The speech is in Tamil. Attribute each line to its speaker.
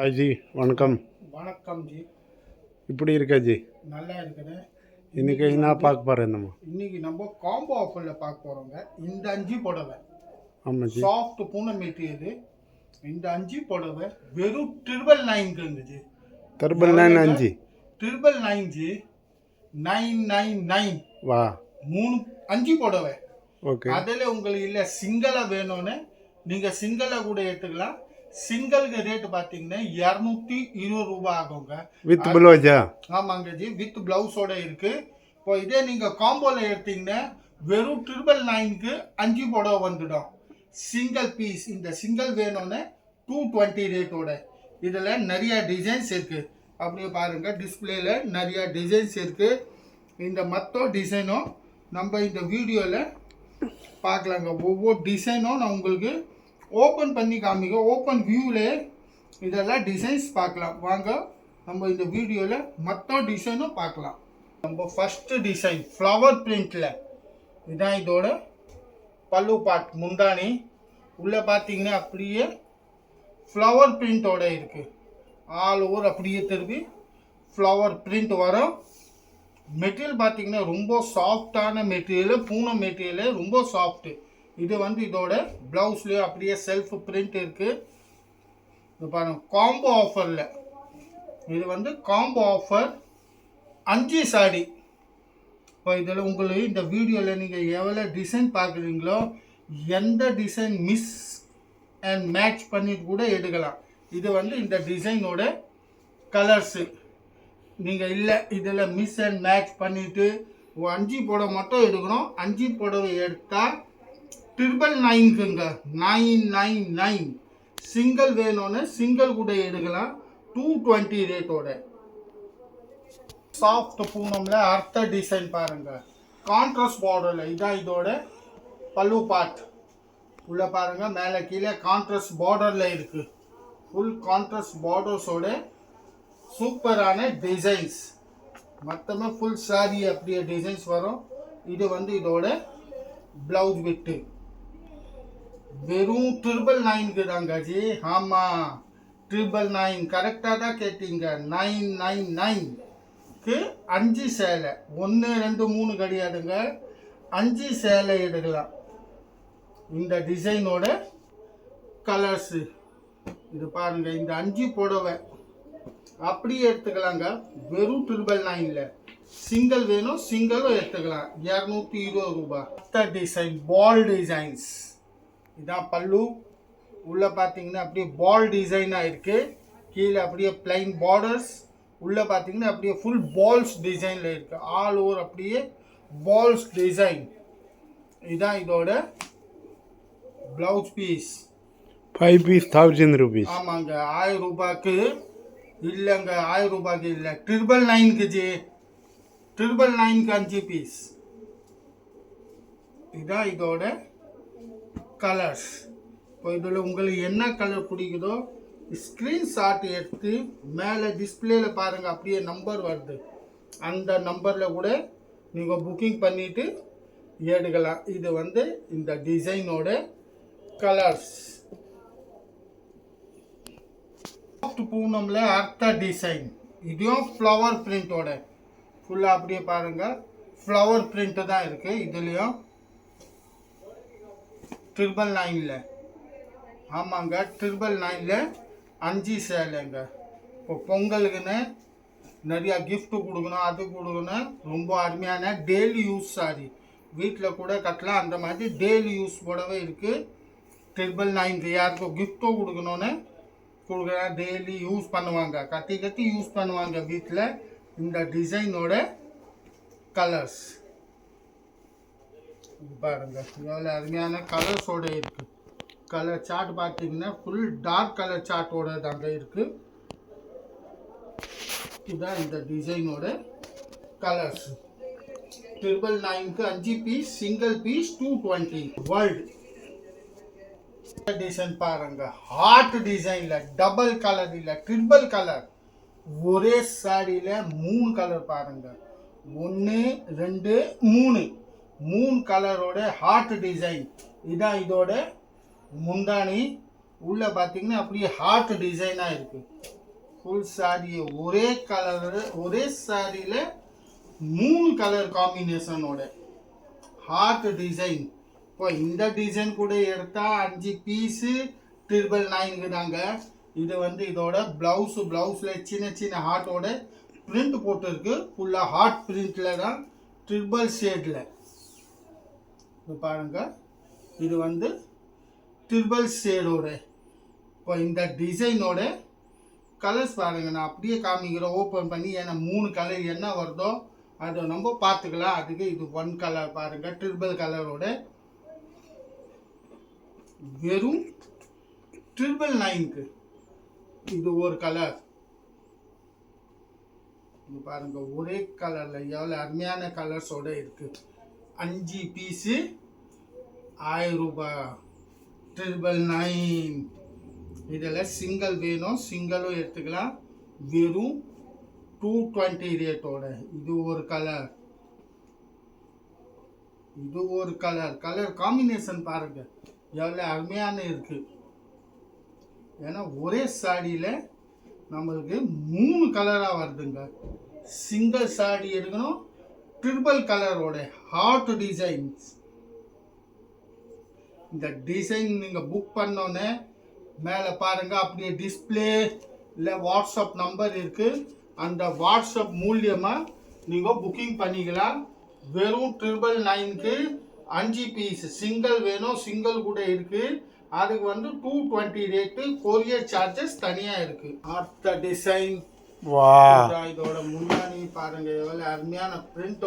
Speaker 1: அஜி வணக்கம்.
Speaker 2: வணக்கம் ஜி.
Speaker 1: இப்படி இருக்கா ஜி?
Speaker 2: நல்லா இருக்குது.
Speaker 1: இன்னைக்கு என்ன பார்க்க போகிறேன் நம்ம?
Speaker 2: இன்னைக்கு நம்ம காம்போ ஆஃபரில் பார்க்க போகிறோங்க. இந்த 5 புடவை
Speaker 1: ஆமாம் ஜி,
Speaker 2: சாஃப்ட் பூனை மெட்டீரியல். இந்த 5 புடவை வெறும் 999 ஜி.
Speaker 1: 999
Speaker 2: 999 ஜி. 999
Speaker 1: வா
Speaker 2: 5 புடவை.
Speaker 1: ஓகே.
Speaker 2: அதில் உங்களுக்கு இல்லை சிங்கிளாக வேணும்னு நீங்கள் சிங்கிளாக கூட எடுத்துக்கலாம். சிங்கிளுக்கு ரேட்டு பார்த்தீங்கன்னா 220 ரூபாய் ஆகுங்க.
Speaker 1: வித் பிளவுஸா?
Speaker 2: ஆமாங்க ஜி, வித் பிளவுஸோட இருக்கு. இப்போ இதே நீங்கள் காம்போவில் எடுத்தீங்கன்னா வெறும் 999க்கு 5 புடவை வந்துடும். Single piece. இந்த சிங்கிள் வேணும்னு 220 ரேட்டோட. இதில் நிறைய டிசைன்ஸ் இருக்கு. அப்படியே பாருங்க, டிஸ்பிளேல நிறைய டிசைன்ஸ் இருக்கு. இந்த மற்ற டிசைனும் நம்ம இந்த வீடியோவில் பார்க்கலாங்க. ஒவ்வொரு டிசைனும் நான் உங்களுக்கு ஓப்பன் பண்ணி காமிக்க. ஓப்பன் வியூவில் இதெல்லாம் டிசைன்ஸ் பார்க்கலாம். வாங்க நம்ம இந்த வீடியோவில் மற்ற டிசைனும் பார்க்கலாம். நம்ம ஃபஸ்ட்டு டிசைன் ஃப்ளவர் பிரிண்டில். இதுதான் இதோட பல்லு பார்ட். முந்தானி உள்ளே பார்த்தீங்கன்னா அப்படியே ஃப்ளவர் பிரிண்டோட இருக்குது. ஆல் ஓவர் அப்படியே திருப்பி ஃப்ளவர் பிரிண்ட் வரும். மெட்டீரியல் பார்த்தீங்கன்னா ரொம்ப சாஃப்டான மெட்டீரியல். பூனை மெட்டீரியல் ரொம்ப சாஃப்ட்டு. இது வந்து இதோட ப்ளவுஸ்லேயும் அப்படியே செல்ஃப் பிரிண்ட் இருக்குது. இது பாருங்க, காம்போ ஆஃபரில். இது வந்து காம்போ ஆஃபர் 5 சாடி. இப்போ இதில் உங்களுக்கு இந்த வீடியோவில் நீங்கள் எவ்வளோ டிசைன் பார்க்குறீங்களோ எந்த டிசைன் மிஸ் அண்ட் மேட்ச் பண்ணிட்டு கூட எடுக்கலாம். இது வந்து இந்த டிசைனோட கலர்ஸு. நீங்கள் இல்லை இதில் மிஸ் அண்ட் மேட்ச் பண்ணிவிட்டு 5 புடவை மட்டும் எடுக்கணும். 5 புடவை எடுத்தால் 999ங்க. 999. சிங்கிள் வேணும்னு சிங்கிள் கூட எடுக்கலாம். 220 ரேட்டோட. சாஃப்ட் பூனம்ல அடுத்த டிசைன் பாருங்க. கான்ட்ராஸ்ட் பார்டர்ல. இதான் இதோட பல்லு பார்ட். உள்ள பாருங்க, மேலே கீழே கான்ட்ராஸ்ட் பார்டர்ல இருக்கு. ஃபுல் கான்ட்ராஸ்ட் பார்டர்ஸோட சூப்பரான டிசைன்ஸ். மொத்தமாக ஃபுல் சாரி அப்படியே டிசைன்ஸ் வரும். இது வந்து இதோட பிளவுஸ் விட்டு வெறும் 999க்கு தாங்க ஜி. ஆமாம், 999 கரெக்டாக தான் கேட்டீங்க. 999க்கு 5 சேலை. 1 2 3 கிடையாதுங்க, 5 சேலை எடுக்கலாம். இந்த டிசைனோட கலர்ஸு இது பாருங்க. இந்த 5 புடவை அப்படியே எடுத்துக்கலாங்க. வெறும் 999ல. சிங்கிள் வேணும் சிங்கிளும் எடுத்துக்கலாம். 220 ரூபாய். அடுத்த டிசைன் பால் டிசைன்ஸ். இதான் பல்லு. உள்ளே பார்த்தீங்கன்னா அப்படியே பால் டிசைனாக இருக்குது. கீழே அப்படியே பிளைன் பார்டர்ஸ். உள்ளே பார்த்தீங்கன்னா அப்படியே ஃபுல் பால்ஸ் டிசைனில் இருக்குது. ஆல் ஓவர் அப்படியே பால்ஸ் டிசைன். இதான் இதோட ப்ளவுஸ் பீஸ்.
Speaker 1: 5 piece 1000 rupees.
Speaker 2: ஆமாங்க, 1000 ரூபாய்க்கு இல்லைங்க. 1000 ரூபாய்க்கு இல்லை, 999க்கு ஜி. 999க்கு 5 பீஸ். இதான் இதோட கலர்ஸ். இப்போ இதில் உங்களுக்கு என்ன கலர் பிடிக்குதோ ஸ்க்ரீன்ஷாட் எடுத்து மேலே டிஸ்பிளேல பாருங்கள், அப்படியே நம்பர் வருது. அந்த நம்பரில் கூட நீங்கள் புக்கிங் பண்ணிவிட்டு எடுக்கலாம். இது வந்து இந்த டிசைனோட கலர்ஸ். சாஃப்ட் பூனம்ல அடுத்த டிசைன். இதுவும் ஃப்ளவர் பிரிண்டோட ஃபுல்லாக அப்படியே பாருங்கள். ஃப்ளவர் பிரிண்ட்டு தான் இருக்குது. இதுலேயும் 999ல. ஆமாங்க, 999ல 5 சேலைங்க. இப்போ பொங்கலுக்குன்னு நிறையா கிஃப்ட் கொடுக்கணும், அது கொடுக்கணும். ரொம்ப அருமையான டெய்லி யூஸ் சாரி. வீட்டில் கூட கட்டலாம். அந்த மாதிரி டெய்லி யூஸ் புடவை இருக்குது. 999க்கு யாருக்கும் கிஃப்ட்டும் கொடுக்கணுன்னு கொடுக்குறேன். டெய்லி யூஸ் பண்ணுவாங்க, கட்டி யூஸ் பண்ணுவாங்க வீட்டில். இந்த டிசைனோட கலர்ஸ் பாருங்க. எவ்வளோ அருமையான கலர்ஸோட இருக்கு. கலர் சார்ட் பார்த்தீங்கன்னா ஃபுல் டார்க் கலர் சார்ட்டோட தாங்க இருக்கு. இதுதான் இந்த டிசைனோட கலர்ஸ். 999க்கு 5 piece, single piece 220. World design பாருங்க. ஹார்ட் டிசைன்ல டபுள் கலர் இல்ல, ட்ரிபிள் கலர். ஒரே சாரியில 3 கலர் பாருங்க. 1 2 3 கலரோட ஹார்ட் டிசைன். இதான் இதோட முந்தானி. உள்ள பார்த்தீங்கன்னா அப்படியே ஹார்ட் டிசைனாக இருக்கு. ஃபுல் சாரியை ஒரே கலர், ஒரே சாரியில் 3 கலர் காம்பினேஷனோட ஹார்ட் டிசைன். இப்போ இந்த டிசைன் கூட எடுத்தால் 5 பீஸு 999 தாங்க. இது வந்து இதோட ப்ளவுஸில் சின்ன சின்ன ஹார்ட்டோட பிரிண்ட் போட்டிருக்கு. ஃபுல்லாக ஹார்ட் பிரிண்டில் தான் ட்ரிபிள் ஷேடில். இது பாருங்க, இது வந்து ட்ரிபிள் ஷேடோட. இப்போ இந்த டிசைனோட கலர்ஸ் பாருங்கள், நான் அப்படியே காமிக்கிறேன் ஓப்பன் பண்ணி. ஏன்னா 3 கலர் என்ன வருதோ அதை நம்ம பார்த்துக்கலாம். அதுக்கு இது 1 கலர் பாருங்கள், ட்ரிபிள் கலரோட வெறும் 999க்கு. இது ஒரு கலர். இது பாருங்க, ஒரே கலரில் எவ்வளோ அருமையான கலர்ஸோட இருக்குது. 5 பீஸு 1000 ரூபாய், 999. இதில் சிங்கிள் வேணும், சிங்கிளும் எடுத்துக்கலாம். வெறும் 220 ரேட்டோட. இது ஒரு கலர், இது ஒரு கலர். கலர் காம்பினேஷன் பாருங்க எவ்வளோ அருமையான இருக்குது. ஏன்னா ஒரே சாடியில் நம்மளுக்கு 3 கலராக வருதுங்க. சிங்கிள் சாடி எடுக்கணும், ட்ரிபிள் கலரோட ஹார்ட் டிசைன்ஸ். இந்த டிசைன் நீங்கள் புக் பண்ணோன்னே மேலே பாருங்கள் அப்படியே டிஸ்பிளே இல்லை வாட்ஸ்அப் நம்பர் இருக்குது. அந்த வாட்ஸ்அப் மூலியமாக நீங்கள் புக்கிங் பண்ணிக்கலாம். வெறும் 999க்கு 5 பீஸ் சிங்கிள் வேணும், சிங்கிள் கூட இருக்குது. அதுக்கு வந்து 220 ரேட்டு. கொரியர் சார்ஜஸ் தனியாக இருக்குது. அடுத்த டிசைன்
Speaker 1: வா,
Speaker 2: இதோட முன்னாடி பாருங்க எவ்வளோ அருமையான பிரிண்ட்.